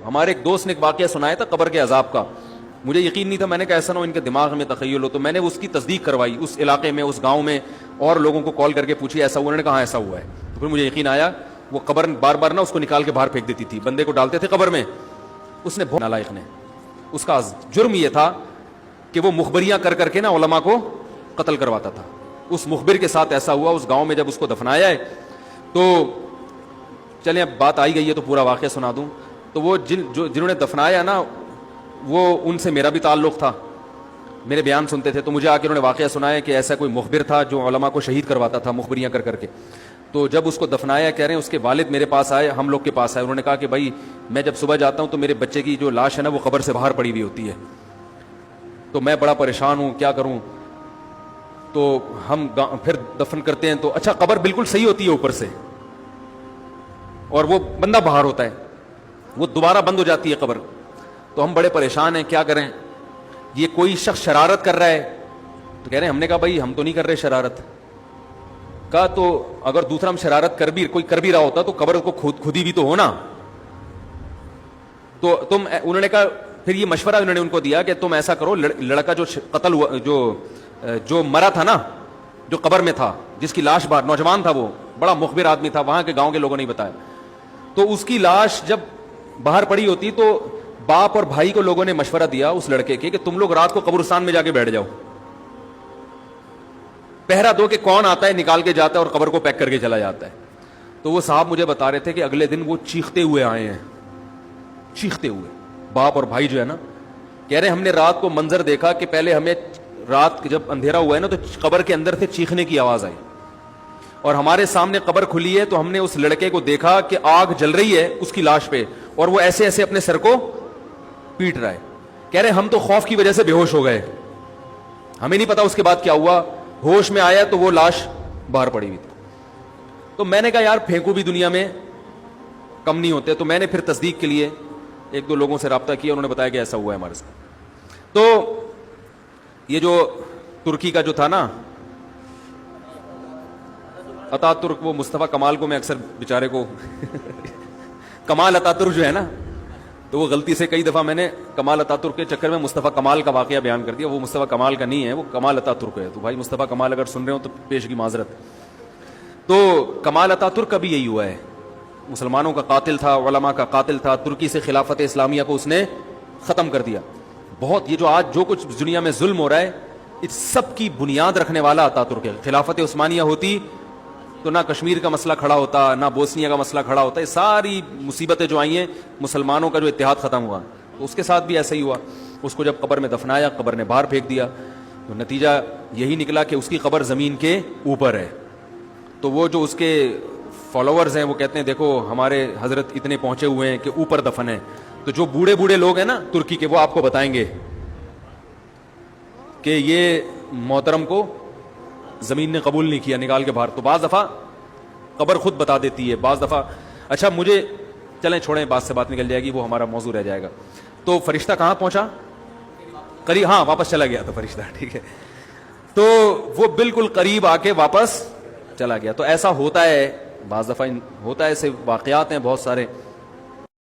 ہمارے ایک دوست نے ایک واقعہ سنایا تھا قبر کے عذاب کا, مجھے یقین نہیں تھا, میں نے کہا ایسا نہ ہو ان کے دماغ میں تخیل ہو, تو میں نے اس کی تصدیق کروائی اس علاقے میں, اس گاؤں میں, اور لوگوں کو کال کر کے پوچھی ایسا ہوا, انہوں نے کہا ایسا ہوا ہے. تو پھر مجھے یقین آیا. وہ قبر بار بار نا اس کو نکال کے باہر پھینک دیتی تھی, بندے کو ڈالتے تھے قبر میں. اس نے بہت نالائق نے, اس کا جرم یہ تھا کہ وہ مخبریاں کر کر کے نا علماء کو قتل کرواتا تھا. اس مخبر کے ساتھ ایسا ہوا اس گاؤں میں, جب اس کو دفنایا ہے تو چلیں اب بات آئی گئی ہے تو پورا واقعہ سنا دوں. تو وہ جنہوں نے دفنایا نا, وہ ان سے میرا بھی تعلق تھا, میرے بیان سنتے تھے, تو مجھے آ کے انہوں نے واقعہ سنایا کہ ایسا کوئی مخبر تھا جو علماء کو شہید کرواتا تھا مخبریاں کر کر کے. تو جب اس کو دفنایا, کہہ رہے ہیں اس کے والد میرے پاس آئے, ہم لوگ کے پاس آئے, انہوں نے کہا کہ بھائی میں جب صبح جاتا ہوں تو میرے بچے کی جو لاش ہے نا وہ قبر سے باہر پڑی ہوئی ہوتی ہے, تو میں بڑا پریشان ہوں, کیا کروں. تو ہم پھر دفن کرتے ہیں تو اچھا قبر بالکل صحیح ہوتی ہے اوپر سے, اور وہ بندہ باہر ہوتا ہے, وہ دوبارہ بند ہو جاتی ہے قبر. تو ہم بڑے پریشان ہیں, کیا کریں, یہ کوئی شخص شرارت کر رہا ہے. تو کہہ رہے ہیں, ہم نے کہا بھائی ہم تو نہیں کر رہے شرارت. کہا تو اگر دوسرا ہم شرارت کوئی کر بھی رہا ہوتا تو قبر کو خود ہی بھی تو ہونا. تو انہوں نے کہا, پھر یہ مشورہ انہوں نے ان کو دیا کہ تم ایسا کرو, لڑکا جو قتل ہوا, جو مرا تھا نا, جو قبر میں تھا, جس کی لاش باہر, نوجوان تھا, وہ بڑا مخبر آدمی تھا, وہاں کے گاؤں کے لوگوں نے بتایا. تو اس کی لاش جب باہر پڑی ہوتی تو باپ اور بھائی کو لوگوں نے مشورہ دیا اس لڑکے کے کہ تم لوگ رات کو قبرستان میں جا کے بیٹھ جاؤ, پہرا دو کہ کون آتا ہے نکال کے جاتا ہے اور قبر کو پیک کر کے چلا جاتا ہے. تو وہ صاحب مجھے بتا رہے تھے کہ اگلے دن وہ چیختے ہوئے آئے ہیں, چیختے ہوئے, باپ اور بھائی جو ہے نا, کہہ رہے ہم نے رات کو منظر دیکھا کہ پہلے ہمیں رات جب اندھیرا ہوا ہے نا تو قبر کے اندر سے چیخنے کی آواز آئی, اور ہمارے سامنے قبر کھلی ہے تو ہم نے اس لڑکے کو دیکھا کہ آگ جل رہی ہے اس کی لاش پہ, اور وہ ایسے ایسے اپنے سر کو پیٹ رہا ہے. کہہ رہے ہم تو خوف کی وجہ سے بے ہوش ہو گئے, ہمیں نہیں پتا اس کے بعد کیا ہوا. ہوش میں آیا تو وہ لاش باہر پڑی ہوئی تھی. تو میں نے کہا یار پھینکو بھی دنیا میں کم نہیں ہوتے. تو میں نے پھر تصدیق کے لیے ایک دو لوگوں سے رابطہ کیا, انہوں نے بتایا کہ ایسا ہوا ہے ہمارے ساتھ. تو یہ جو ترکی کا جو تھا نا اتا ترک, وہ مصطفیٰ کمال کو میں اکثر بیچارے کو کمال اتا ترک جو ہے نا, تو وہ غلطی سے کئی دفعہ میں نے کمال اتا ترک کے چکر میں مصطفیٰ کمال کا واقعہ بیان کر دیا. وہ مصطفیٰ کمال کا نہیں ہے, وہ کمال اتا ترک ہے. تو بھائی مصطفیٰ کمال اگر سن رہے ہو تو پیش کی معذرت. تو کمال اتا ترک کا بھی یہی ہوا ہے, مسلمانوں کا قاتل تھا, علماء کا قاتل تھا, ترکی سے خلافت اسلامیہ کو اس نے ختم کر دیا. بہت یہ جو آج جو کچھ دنیا میں ظلم ہو رہا ہے اس سب کی بنیاد رکھنے والا اتا ترک ہے. خلافت عثمانیہ ہوتی تو نہ کشمیر کا مسئلہ کھڑا ہوتا, نہ بوسنیا کا مسئلہ کھڑا ہوتا. یہ ساری مصیبتیں جو آئی ہیں, مسلمانوں کا جو اتحاد ختم ہوا, تو اس کے ساتھ بھی ایسا ہی ہوا. اس کو جب قبر میں دفنایا, قبر نے باہر پھینک دیا, تو نتیجہ یہی نکلا کہ اس کی قبر زمین کے اوپر ہے. تو وہ جو اس کے فالوورز ہیں وہ کہتے ہیں دیکھو ہمارے حضرت اتنے پہنچے ہوئے ہیں کہ اوپر دفن ہے. تو جو بوڑھے بوڑھے لوگ ہیں نا ترکی کے, وہ آپ کو بتائیں گے کہ یہ محترم کو زمین نے قبول نہیں کیا, نکال کے باہر. تو بعض دفعہ قبر خود بتا دیتی ہے, بعض دفعہ. اچھا مجھے چلیں چھوڑیں, بات سے بات نکل جائے گی, وہ ہمارا موضوع رہ جائے گا. تو فرشتہ کہاں پہنچا, قریب, ہاں واپس چلا گیا. تو فرشتہ ٹھیک ہے, تو وہ بالکل قریب آ کے واپس چلا گیا. تو ایسا ہوتا ہے, بعض دفعہ ہوتا ہے, ایسے واقعات ہیں بہت سارے.